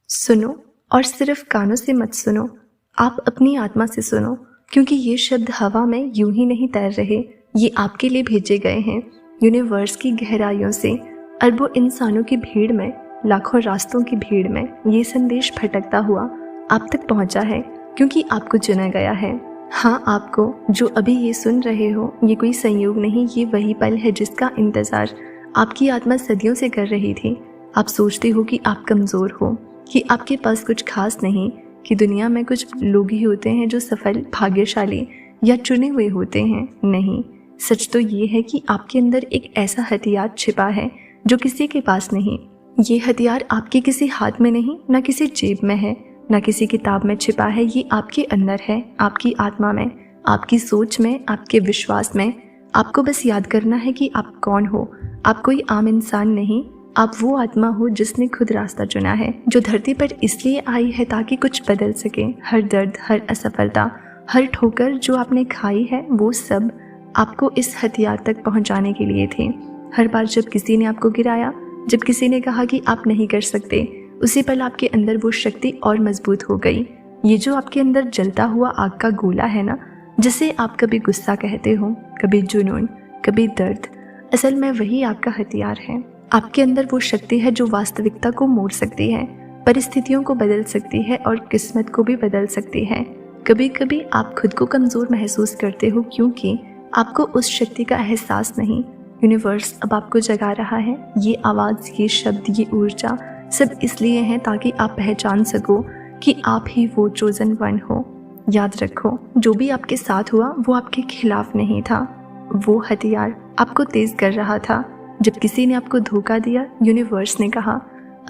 सुनो और सिर्फ कानों से मत सुनो, आप अपनी आत्मा से सुनो, क्योंकि ये शब्द हवा में यूं ही नहीं तैर रहे, ये आपके लिए भेजे गए हैं। यूनिवर्स की गहराइयों से अरबों इंसानों की भीड़ में, लाखों रास्तों की भीड़ में ये संदेश भटकता हुआ आप तक पहुंचा है, क्योंकि आपको चुना गया है। हाँ, आपको जो अभी ये सुन रहे हो, ये कोई संयोग नहीं, ये वही पल है जिसका इंतज़ार आपकी आत्मा सदियों से कर रही थी। आप सोचते हो कि आप कमज़ोर हो, कि आपके पास कुछ खास नहीं, कि दुनिया में कुछ लोग ही होते हैं जो सफल, भाग्यशाली या चुने हुए होते हैं। नहीं, सच तो ये है कि आपके अंदर एक ऐसा हथियार छिपा है जो किसी के पास नहीं। ये हथियार आपके किसी हाथ में नहीं, ना किसी जेब में है, ना किसी किताब में छिपा है। ये आपके अंदर है, आपकी आत्मा में, आपकी सोच में, आपके विश्वास में। आपको बस याद करना है कि आप कौन हो। आप कोई आम इंसान नहीं, आप वो आत्मा हो जिसने खुद रास्ता चुना है, जो धरती पर इसलिए आई है ताकि कुछ बदल सके। हर दर्द, हर असफलता, हर ठोकर जो आपने खाई है, वो सब आपको इस हथियार तक पहुंचाने के लिए थे। हर बार जब किसी ने आपको गिराया, जब किसी ने कहा कि आप नहीं कर सकते, उसी पल आपके अंदर वो शक्ति और मजबूत हो गई। ये जो आपके अंदर जलता हुआ आग का गोला है ना, जिसे आप कभी गुस्सा कहते हो, कभी जुनून, कभी दर्द, असल में वही आपका हथियार है। आपके अंदर वो शक्ति है जो वास्तविकता को मोड़ सकती है, परिस्थितियों को बदल सकती है और किस्मत को भी बदल सकती है। कभी कभी आप खुद को कमज़ोर महसूस करते हो क्योंकि आपको उस शक्ति का एहसास नहीं। यूनिवर्स अब आपको जगा रहा है। ये आवाज़, ये शब्द, ये ऊर्जा सब इसलिए हैं ताकि आप पहचान सको कि आप ही वो चोजन वन हो। याद रखो, जो भी आपके साथ हुआ वो आपके खिलाफ नहीं था। वो हथियार आपको तेज कर रहा था। जब किसी ने आपको धोखा दिया, यूनिवर्स ने कहा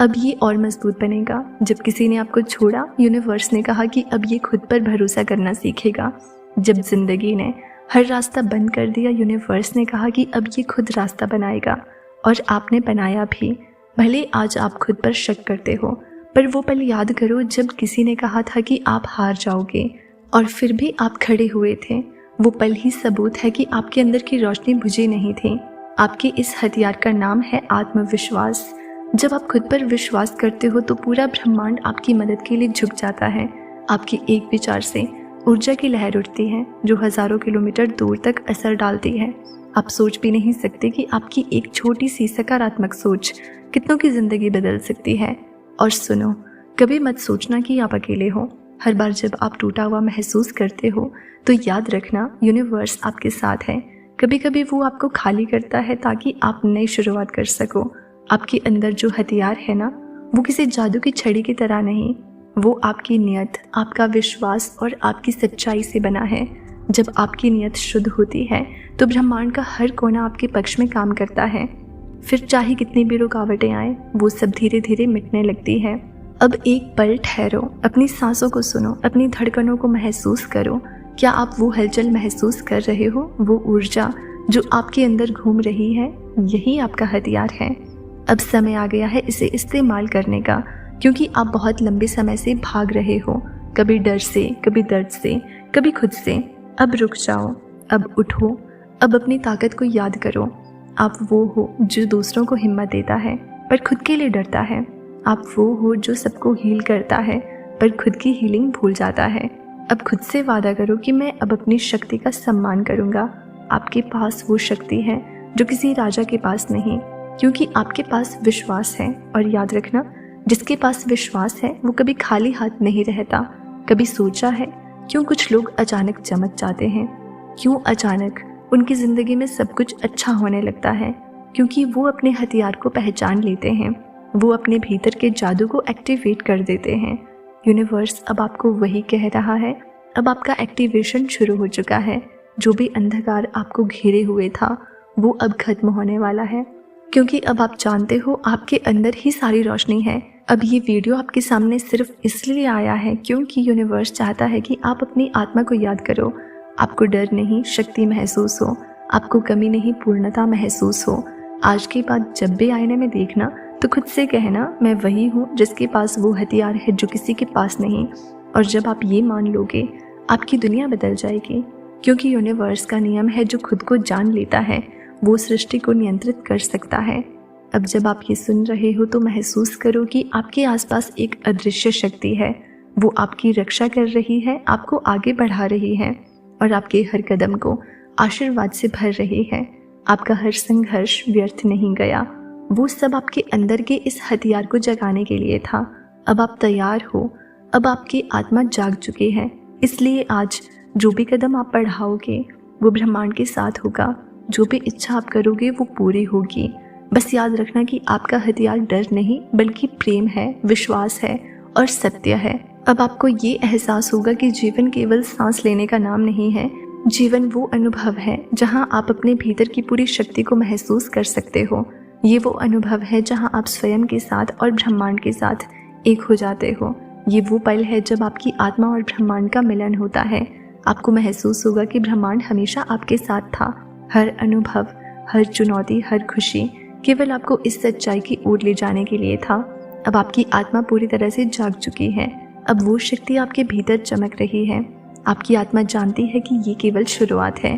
अब ये और मजबूत बनेगा। जब किसी ने आपको छोड़ा, यूनिवर्स ने कहा कि अब ये खुद पर भरोसा करना सीखेगा। जब जिंदगी ने हर रास्ता बंद कर दिया, यूनिवर्स ने कहा कि अब ये खुद रास्ता बनाएगा। और आपने बनाया भी। भले आज आप खुद पर शक करते हो, पर वो पल याद करो जब किसी ने कहा था कि आप हार जाओगे और फिर भी आप खड़े हुए थे। वो पल ही सबूत है कि आपके अंदर की रोशनी बुझी नहीं थी। आपके इस हथियार का नाम है आत्मविश्वास। जब आप खुद पर विश्वास करते हो तो पूरा ब्रह्मांड आपकी मदद के लिए झुक जाता है। आपके एक विचार से ऊर्जा की लहर उठती है जो हजारों किलोमीटर दूर तक असर डालती है। आप सोच भी नहीं सकते कि आपकी एक छोटी सी सकारात्मक सोच कितनों की जिंदगी बदल सकती है। और सुनो, कभी मत सोचना कि आप अकेले हो। हर बार जब आप टूटा हुआ महसूस करते हो तो याद रखना, यूनिवर्स आपके साथ है। कभी कभी वो आपको खाली करता है ताकि आप नई शुरुआत कर सको। आपके अंदर जो हथियार है ना, वो किसी जादू की छड़ी की तरह नहीं, वो आपकी नियत, आपका विश्वास और आपकी सच्चाई से बना है। जब आपकी नियत शुद्ध होती है तो ब्रह्मांड का हर कोना आपके पक्ष में काम करता है। फिर चाहे कितनी भी रुकावटें आए, वो सब धीरे धीरे मिटने लगती है। अब एक पल ठहरो, अपनी सांसों को सुनो, अपनी धड़कनों को महसूस करो। क्या आप वो हलचल महसूस कर रहे हो? वो ऊर्जा जो आपके अंदर घूम रही है, यही आपका हथियार है। अब समय आ गया है इसे इस्तेमाल करने का, क्योंकि आप बहुत लंबे समय से भाग रहे हो, कभी डर से, कभी दर्द से, कभी खुद से। अब रुक जाओ, अब उठो, अब अपनी ताकत को याद करो। आप वो हो जो दूसरों को हिम्मत देता है पर खुद के लिए डरता है। आप वो हो जो सबको हील करता है पर खुद की हीलिंग भूल जाता है। अब खुद से वादा करो कि मैं अब अपनी शक्ति का सम्मान करूंगा। आपके पास वो शक्ति है जो किसी राजा के पास नहीं, क्योंकि आपके पास विश्वास है। और याद रखना, जिसके पास विश्वास है वो कभी खाली हाथ नहीं रहता। कभी सोचा है क्यों कुछ लोग अचानक चमक जाते हैं? क्यों अचानक उनकी ज़िंदगी में सब कुछ अच्छा होने लगता है? क्योंकि वो अपने हथियार को पहचान लेते हैं, वो अपने भीतर के जादू को एक्टिवेट कर देते हैं। यूनिवर्स अब आपको वही कह रहा है। अब आपका एक्टिवेशन शुरू हो चुका है। जो भी अंधकार आपको घेरे हुए था, वो अब खत्म होने वाला है, क्योंकि अब आप जानते हो आपके अंदर ही सारी रोशनी है। अब ये वीडियो आपके सामने सिर्फ इसलिए आया है क्योंकि यूनिवर्स चाहता है कि आप अपनी आत्मा को याद करो। आपको डर नहीं, शक्ति महसूस हो। आपको कमी नहीं, पूर्णता महसूस हो। आज के बाद जब भी आईने में देखना तो खुद से कहना, मैं वही हूँ जिसके पास वो हथियार है जो किसी के पास नहीं। और जब आप ये मान लोगे, आपकी दुनिया बदल जाएगी, क्योंकि यूनिवर्स का नियम है जो खुद को जान लेता है वो सृष्टि को नियंत्रित कर सकता है। अब जब आप ये सुन रहे हो तो महसूस करो कि आपके आसपास एक अदृश्य शक्ति है। वो आपकी रक्षा कर रही है, आपको आगे बढ़ा रही है और आपके हर कदम को आशीर्वाद से भर रही है। आपका हर संघर्ष व्यर्थ नहीं गया। वो सब आपके अंदर के इस हथियार को जगाने के लिए था। अब आप तैयार हो, अब आपकी आत्मा जाग चुकी है। इसलिए आज जो भी कदम आप बढ़ाओगे वो ब्रह्मांड के साथ होगा। जो भी इच्छा आप करोगे वो पूरी होगी। बस याद रखना कि आपका हथियार डर नहीं बल्कि प्रेम है, विश्वास है और सत्य है। अब आपको ये एहसास होगा कि जीवन केवल सांस लेने का नाम नहीं है। जीवन वो अनुभव है जहां आप अपने भीतर की पूरी शक्ति को महसूस कर सकते हो। ये वो अनुभव है जहां आप स्वयं के साथ और ब्रह्मांड के साथ एक हो जाते हो। ये वो पल है जब आपकी आत्मा और ब्रह्मांड का मिलन होता है। आपको महसूस होगा कि ब्रह्मांड हमेशा आपके साथ था। हर अनुभव, हर चुनौती, हर खुशी केवल आपको इस सच्चाई की ओर ले जाने के लिए था। अब आपकी आत्मा पूरी तरह से जाग चुकी है। अब वो शक्ति आपके भीतर चमक रही है। आपकी आत्मा जानती है कि ये केवल शुरुआत है।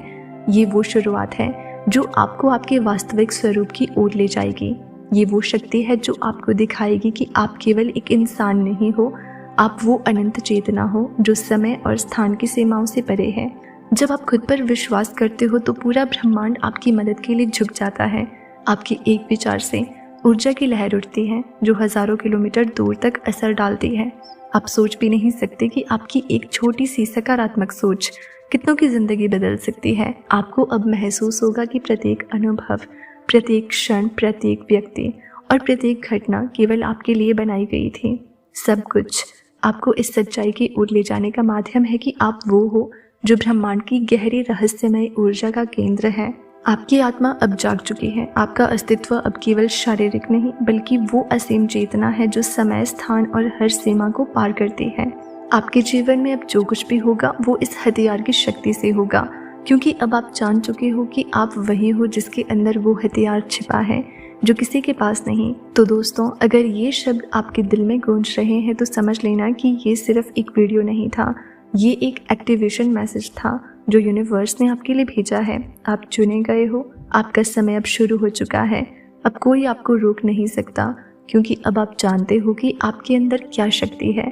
ये वो शुरुआत है जो आपको आपके वास्तविक स्वरूप की ओर ले जाएगी। ये वो शक्ति है जो आपको दिखाएगी कि आप केवल एक इंसान नहीं हो, आप वो अनंत चेतना हो जो समय और स्थान की सीमाओं से परे है। जब आप खुद पर विश्वास करते हो तो पूरा ब्रह्मांड आपकी मदद के लिए झुक जाता है। आपके एक विचार से ऊर्जा की लहर उठती है जो हजारों किलोमीटर दूर तक असर डालती है। आप सोच भी नहीं सकते कि आपकी एक छोटी सी सकारात्मक सोच कितनों की जिंदगी बदल सकती है। आपको अब महसूस होगा कि प्रत्येक अनुभव, प्रत्येक क्षण, प्रत्येक व्यक्ति और प्रत्येक घटना केवल आपके लिए बनाई गई थी। सब कुछ आपको इस सच्चाई की ओर ले जाने का माध्यम है कि आप वो हो जो ब्रह्मांड की गहरी रहस्यमय ऊर्जा का केंद्र है। आपकी आत्मा अब जाग चुकी है। आपका अस्तित्व अब केवल शारीरिक नहीं बल्कि वो असीम चेतना है जो समय, स्थान और हर सीमा को पार करती है। आपके जीवन में अब जो कुछ भी होगा वो इस हथियार की शक्ति से होगा, क्योंकि अब आप जान चुके हो कि आप वही हो जिसके अंदर वो हथियार छिपा है जो किसी के पास नहीं। तो दोस्तों, अगर ये शब्द आपके दिल में गूंज रहे हैं तो समझ लेना कि ये सिर्फ एक वीडियो नहीं था, ये एक एक्टिवेशन मैसेज था जो यूनिवर्स ने आपके लिए भेजा है। आप चुने गए हो, आपका समय अब शुरू हो चुका है। अब कोई आपको रोक नहीं सकता, क्योंकि अब आप जानते हो कि आपके अंदर क्या शक्ति है।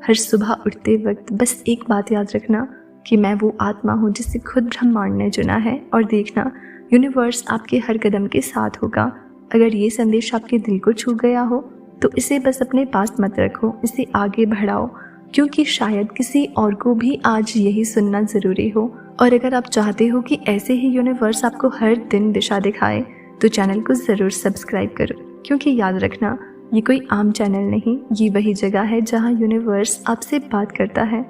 हर सुबह उठते वक्त बस एक बात याद रखना कि मैं वो आत्मा हूँ जिसे खुद ब्रह्मांड ने चुना है, और देखना यूनिवर्स आपके हर कदम के साथ होगा। अगर ये संदेश आपके दिल को छू गया हो तो इसे बस अपने पास मत रखो, इसे आगे बढ़ाओ, क्योंकि शायद किसी और को भी आज यही सुनना ज़रूरी हो। और अगर आप चाहते हो कि ऐसे ही यूनिवर्स आपको हर दिन दिशा दिखाए तो चैनल को ज़रूर सब्सक्राइब करो, क्योंकि याद रखना ये कोई आम चैनल नहीं, ये वही जगह है जहां यूनिवर्स आपसे बात करता है।